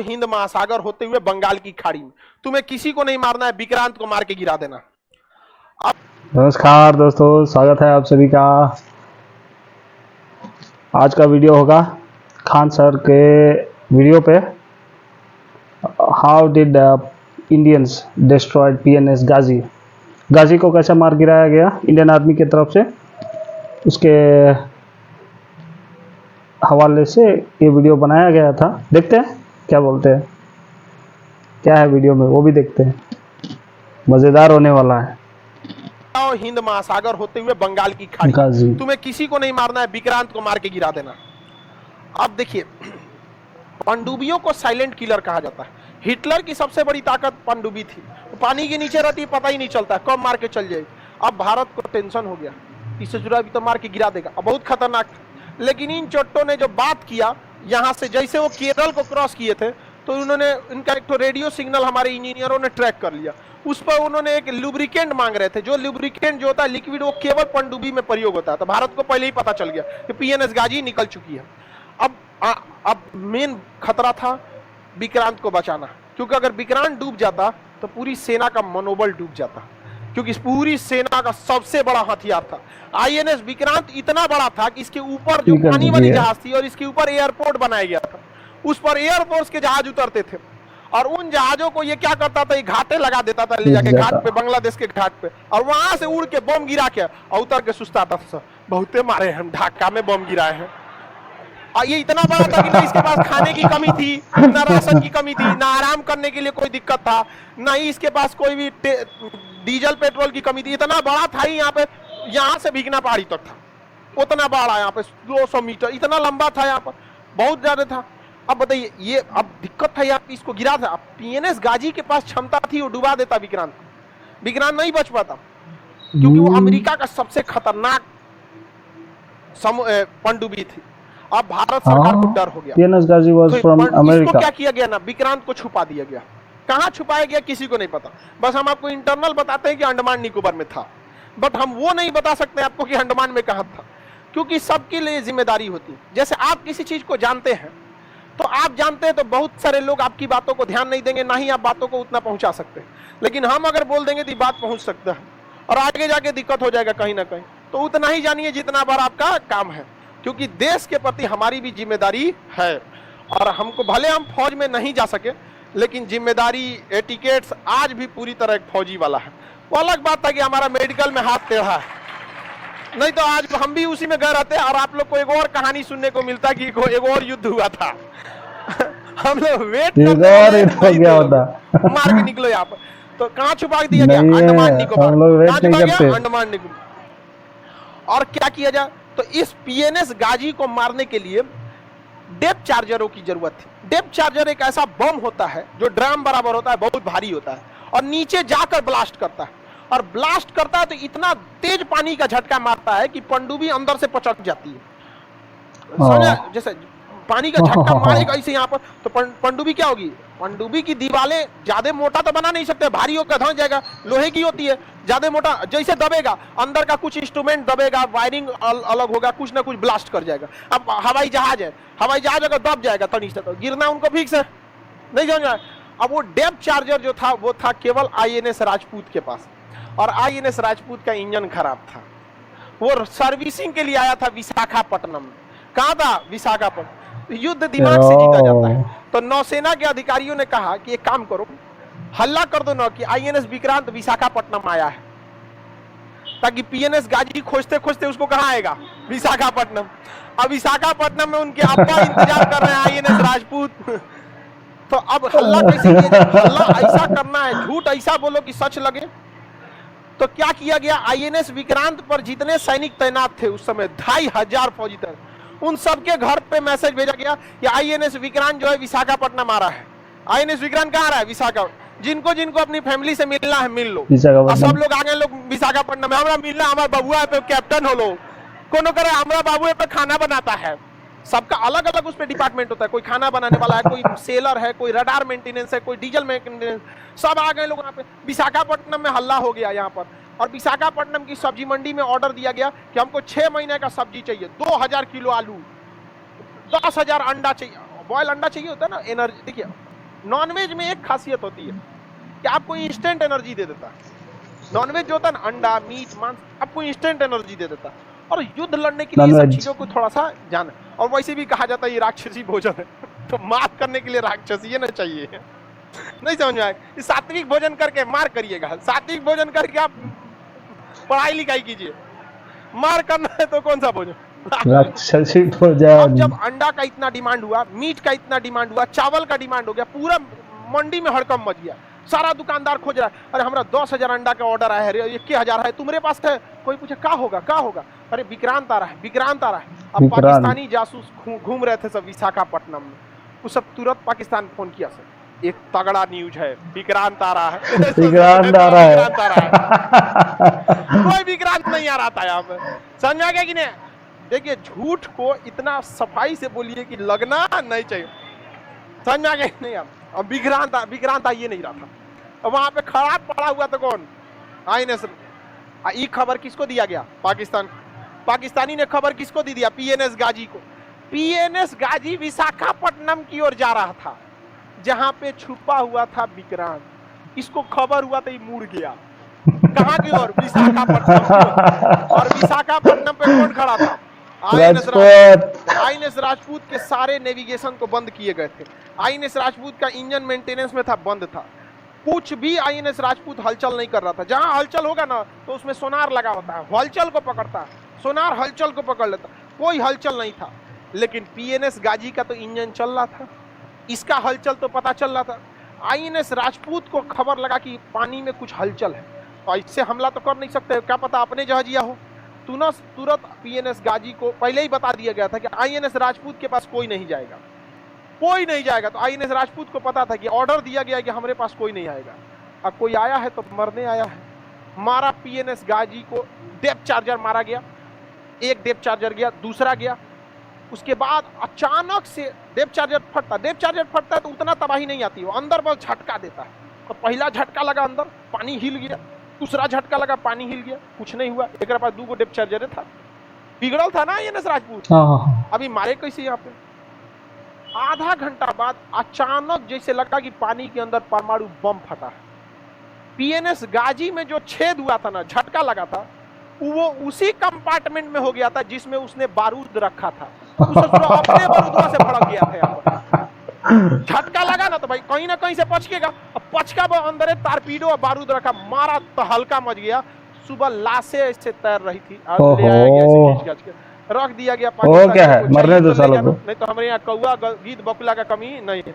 हिंद महासागर होते हुए बंगाल की खाड़ी में। तुम्हें किसी को नहीं मारना है, विक्रांत को मार के गिरा देना। नमस्कार दोस्तों, स्वागत है आप सभी का। आज का वीडियो होगा खान सर के वीडियो पे, how did Indians destroyed PNS गाजी। गाजी को कैसे मार गिराया गया इंडियन आर्मी की तरफ से, उसके हवाले से ये वीडियो बनाया गया था। देखते हैं क्या बोलते हैं, क्या है वीडियो में वो भी देखते हैं, मज़ेदार होने वाला है। हिंद महासागर होते हुए बंगाल की खाड़ी, तुम्हें किसी को नहीं मारना है, विक्रांत को मार के गिरा देना। अब देखिए, पनडुब्बियों को साइलेंट किलर कहा जाता है। हिटलर की सबसे बड़ी ताकत पनडुब्बी थी, पानी के नीचे रहती, पता ही नहीं चलता कब मार के चल जाएगी। अब भारत को टेंशन हो गया, इससे जुड़ा भी तो मार के गिरा देगा। अब बहुत खतरनाक था, लेकिन इन चोट्टों ने जो बात किया यहाँ से, जैसे वो केरल को क्रॉस किए थे, तो उन्होंने इनका एक तो रेडियो सिग्नल हमारे इंजीनियरों ने ट्रैक कर लिया। उस पर उन्होंने एक लुब्रिकेंट मांग रहे थे, जो लुब्रिकेंट जो होता है लिक्विड, वो केवल पनडुब्बी में प्रयोग होता है। तो भारत को पहले ही पता चल गया कि PNS गाजी निकल चुकी है। अब मेन खतरा था विक्रांत को बचाना, क्योंकि अगर विक्रांत डूब जाता तो पूरी सेना का मनोबल डूब जाता, क्योंकि पूरी सेना का सबसे बड़ा हथियार था INS विक्रांत। इतना बड़ा था कि इसके ऊपर जो पानी वाली जहाज थी और इसके ऊपर एयरपोर्ट बनाया गया था, उस पर एयरफोर्स के जहाज उतरते थे, और उन जहाजों को ये क्या करता था, ये घाटे लगा देता था ले जाके घाट पे, बांग्लादेश के घाट पे, और वहां से उड़ के बम गिरा के और उतर के सुस्ताता था। बहुते मारे हम, ढाका में बम गिराए हैं। और ये इतना बड़ा था कि ना इसके पास खाने की कमी थी, ना राशन की कमी थी, ना आराम करने के लिए कोई दिक्कत था, ना ही इसके पास कोई भी डीजल पेट्रोल की कमी थी। इतना बड़ा था ही, यहाँ पे, यहाँ से भीगना पहाड़ी तक था, उतना बड़ा यहाँ पे 200 मीटर, इतना लंबा था, यहाँ पर बहुत ज्यादा था। अब बताइए, ये अब दिक्कत था, यहाँ इसको गिरा था। अब PNS गाजी के पास क्षमता थी, वो डुबा देता विक्रांत। विक्रांत नहीं बच पाता, क्योंकि वो अमेरिका का सबसे खतरनाक पनडुब्बी थी। अब भारत सरकार को डर हो गया। PNS Ghazi was from America. इसको क्या किया गया ना, विक्रांत को छुपा दिया गया। कहाँ छुपाया गया किसी को नहीं पता, बस हम आपको इंटरनल बताते हैं कि अंडमान निकोबार में था, बट हम वो नहीं बता सकते आपको कि अंडमान में कहाँ था, क्योंकि सबके लिए जिम्मेदारी होती है। जैसे आप किसी चीज को जानते हैं, तो आप जानते हैं तो बहुत सारे लोग आपकी बातों को ध्यान नहीं देंगे, ना ही आप बातों को उतना पहुंचा सकते हैं। लेकिन हम अगर बोल देंगे तो बात पहुंच सकता है, और आगे जाके दिक्कत हो जाएगा कहीं ना कहीं। तो उतना ही जानिए जितना बार आपका काम है, क्योंकि देश के प्रति हमारी भी जिम्मेदारी है। और हमको, भले हम फौज में नहीं जा सके, लेकिन जिम्मेदारी, एटिकेट्स आज भी पूरी तरह एक फौजी वाला है। वो अलग बात था कि हमारा मेडिकल में हाथ टेढ़ा है, नहीं तो आज हम भी उसी में गए रहते। और आप लोग को एक और कहानी सुनने को मिलता कि एक और युद्ध हुआ था। हम लोग वेट करते गया होता, मार के निकलो यहाँ पर। तो कहाँ छुपा दिया गया? अंडमान निकोबार। अंडमान निकोबार। और क्या किया जाए, तो इस PNS गाजी को मारने के लिए डेप्थ चार्जरों की जरूरत थी। डेप्थ चार्जर एक ऐसा बम होता है जो ड्रम बराबर होता है, बहुत भारी होता है, और नीचे जाकर ब्लास्ट करता है। और ब्लास्ट करता है तो इतना तेज पानी का झटका मारता है कि पनडुब्बी अंदर से पचक जाती है। समझा? जैसे पानी का झटका मारेगा इसे यहाँ पर, तो पनडुब्बी क्या होगी? पनडुब्बी की दीवारें ज्यादा मोटा तो बना नहीं सकते, भारी होकर धंस जाएगा, लोहे की होती है, ज्यादा मोटा जैसे दबेगा, अंदर का कुछ इंस्ट्रूमेंट दबेगा, वायरिंग अलग होगा, कुछ ना कुछ ब्लास्ट कर जाएगा। अब हवाई जहाज है, हवाई जहाज अगर दब जाएगा तो नहीं सकता, गिरना उनको फिक्स है, नहीं समझा? अब वो डेप्थ चार्जर जो था, वो था केवल INS राजपूत के पास, और INS राजपूत का इंजन खराब था। वो सर्विसिंग के लिए आया था विशाखापट्टनम। कहाँ था? विशाखापट्टनम। युद्ध दिमाग से जीता जाता है। तो नौसेना के अधिकारियों ने कहा कि एक काम करो, हल्ला कर दो ना कि INS विक्रांत विशाखापट्टनम आया है, ताकि PNS गाजी खोजते खोजते उसको कहाँ आएगा? विशाखापट्टनम। अब विशाखापट्टनम में उनके अब्बा इंतजार कर रहे हैं, INS राजपूत। तो अब हल्ला कैसे किया जाए? हल्ला ऐसा करना है, झूठ ऐसा बोलो कि सच लगे। तो क्या किया गया, INS विक्रांत पर जितने सैनिक तैनात थे उस समय 2500 फौजी थे, उन सबके घर पे मैसेज भेजा गया कि INS विक्रांत जो है विशाखापट्टनम आ रहा है। INS विक्रांत कहाँ आ रहा है? विशाखापट्टनम। जिनको जिनको अपनी फैमिली से मिलना है मिल लो। और सब लोग आ गए, लोग विशाखापट्टनम में, हमारा मिलना, हमारा बबुआ पे कैप्टन हो लो, कोनो करे हमारा बाबू पे खाना बनाता है। सबका अलग अलग उस पर डिपार्टमेंट होता है, कोई खाना बनाने वाला है, कोई सेलर है, कोई रडार मेंटेनेंस है, कोई डीजल मेंटेनेंस, सब आ गए लोग यहाँ पे। विशाखापट्टनम में हल्ला हो गया यहाँ पर, और विशाखापट्टनम की सब्जी मंडी में ऑर्डर दिया गया कि हमको 6 महीने का सब्जी चाहिए, 2000 किलो आलू, 10,000 अंडा चाहिए। बॉयल अंडा चाहिए होता है ना एनर्जी। देखिए नॉनवेज में एक खासियत होती है कि आपको इंस्टेंट एनर्जी दे देता है। नॉनवेज जो होता है ना, अंडा मीट मांस, आपको इंस्टेंट एनर्जी दे देता है। और युद्ध लड़ने के लिए सब चीजों को थोड़ा सा जाना। और वैसे भी कहा जाता है ये राक्षसी भोजन है, तो मार करने के लिए राक्षसी ना चाहिए। नहीं समझ में आए, सात्विक भोजन करके मार करिएगा, सात्विक भोजन करके आप पढ़ाई लिखाई कीजिए। मार करना है तो कौन सा भोजन? राक्षसी भोजन। अब जब अंडा का इतना डिमांड हुआ, मीट का इतना डिमांड हुआ, चावल का डिमांड हो गया, पूरा मंडी में हड़कंप मच गया। सारा दुकानदार खोज रहा है, अरे हमारा 10,000 अंडा का ऑर्डर आया है, 21,000 है, तुम्हारे पास है? कोई पूछे क्या होगा क्या होगा, अरे विक्रांत आ रहा है, विक्रांत आ रहा है। अब पाकिस्तानी जासूस घूम रहे थे सब विशाखापट्टनम में, वो सब तुरंत पाकिस्तान फोन किया, सर एक तगड़ा न्यूज है, विक्रांत आ रहा है। विक्रांत आ रहा है। कोई विक्रांत नहीं आ रहा था यहाँ पे, समझ आ गया कि नहीं? देखिए झूठ को इतना सफाई से बोलिए कि लगना नहीं चाहिए, समझ में आ गया नहीं? अब विक्रांत आ ये नहीं रहा था। अब वहां पे खड़ा पड़ा हुआ तो कौन? आईएनएस। ये खबर किसको दिया गया? पाकिस्तानी ने खबर किसको दी दिया? पीएनएस गाजी को। पीएनएस गाजी विशाखापट्टनम की ओर जा रहा था, जहां पे छुपा हुआ था विक्रांत। इसको खबर हुआ तो ये मुड़ गया। कहां की ओर? विशाखापट्टनम। और विशाखापट्टनम पे कौन खड़ा था? आईएनएस राजपूत के सारे नेविगेशन को बंद किए गए थे। आईएनएस राजपूत का इंजन मेंटेनेंस में था, बंद था। कुछ भी आईएनएस राजपूत हलचल नहीं कर रहा था। जहां हलचल होगा ना तो उसमें सोनार लगा होता है, हलचल को पकड़ता है, सोनार हलचल को पकड़ लेता। कोई हलचल नहीं था, लेकिन पीएनएस गाजी का तो इंजन चल रहा था, इसका हलचल तो पता चल रहा था। आईएनएस राजपूत को खबर लगा कि पानी में कुछ हलचल है, तो इससे हमला तो कर नहीं सकते, क्या पता अपने जहाजिया हो। तुरंत पीएनएस गाजी को पहले ही बता दिया गया था कि आईएनएस राजपूत के पास कोई नहीं जाएगा, कोई नहीं जाएगा। तो आईएनएस राजपूत को पता था कि ऑर्डर दिया गया कि हमारे पास कोई नहीं आएगा। अब कोई आया है तो मरने आया है। मारा पीएनएस गाजी को, डेप्थ चार्जर मारा गया, एक डेप्थ चार्जर गया, दूसरा गया। उसके बाद अचानक से डेप्थ चार्जर फटता है तो उतना तबाही नहीं आती, वो अंदर बस झटका देता है। तो पहला झटका लगा अंदर, पानी हिल गया, दूसरा झटका लगा, पानी हिल गया, कुछ नहीं हुआ। एक पास 2 डेप्थ चार्जर था, बिगड़ल था ना आईएनएस राजपूत। अभी मारे कैसे यहाँ पे? आधा घंटा बाद अचानक जैसे लगा कि पानी के अंदर परमाणु बम फटा है। पीएनएस गाजी में जो छेद हुआ था ना, झटका लगा था, वो उसी कंपार्टमेंट में हो गया था जिसमें उसने बारूद रखा था। अपने बारूद से भड़क गया था यहाँ पर। झटका लगा ना तो भाई कहीं ना कहीं से पचकेगा। अब पचका वो अंदर टारपीडो और बारूद रखा, मारा तो हल्का मच गया। सुबह लाशें ऐसे तैर रही थी, ले आया गया, खींच खींच के रख दिया गया। क्या है, मरने दो सालों को। नहीं तो हमारे यहाँ कौआ गीद बकुला का कमी नहीं है,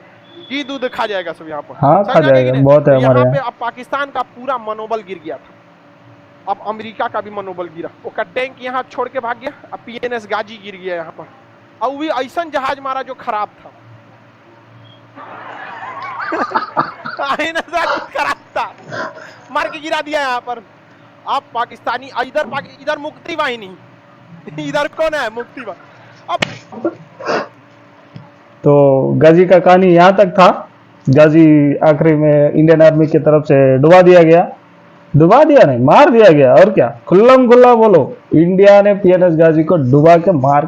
गीद दूध खा जाएगा सब यहाँ पर। हाँ, खा जाएगा, बहुत है हमारे यहाँ पे। अब पाकिस्तान का पूरा मनोबल गिर गया था, अब अमेरिका का भी मनोबल गिरा। उसका टैंक यहाँ छोड़ के भाग गया। अब पीएनएस गाजी गिर गया यहाँ पर, और भी ऐसा जहाज मारा जो खराब था। खराब था, मार के गिरा दिया यहाँ पर। अब पाकिस्तानी इधर मुक्ति वाहिनी, इधर कौन है? मुक्ति वाहिनी। अब तो गाजी का कहानी यहाँ तक था। गाजी आखिरी में इंडियन आर्मी की तरफ से डुबा दिया गया, डुबा दिया नहीं, मार दिया गया। और क्या, खुल्लम खुल्ला बोलो, इंडिया ने पीएनएस गाजी को डुबा के मार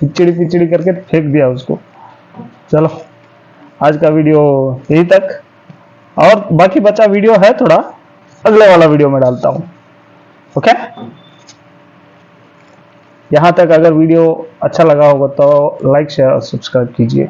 पिचड़ी करके फेंक दिया उसको। चलो आज का वीडियो यही तक, और बाकी बचा वीडियो है थोड़ा, अगले वाला वीडियो में डालता हूँ। ओके, यहाँ तक अगर वीडियो अच्छा लगा होगा तो लाइक शेयर और सब्सक्राइब कीजिए।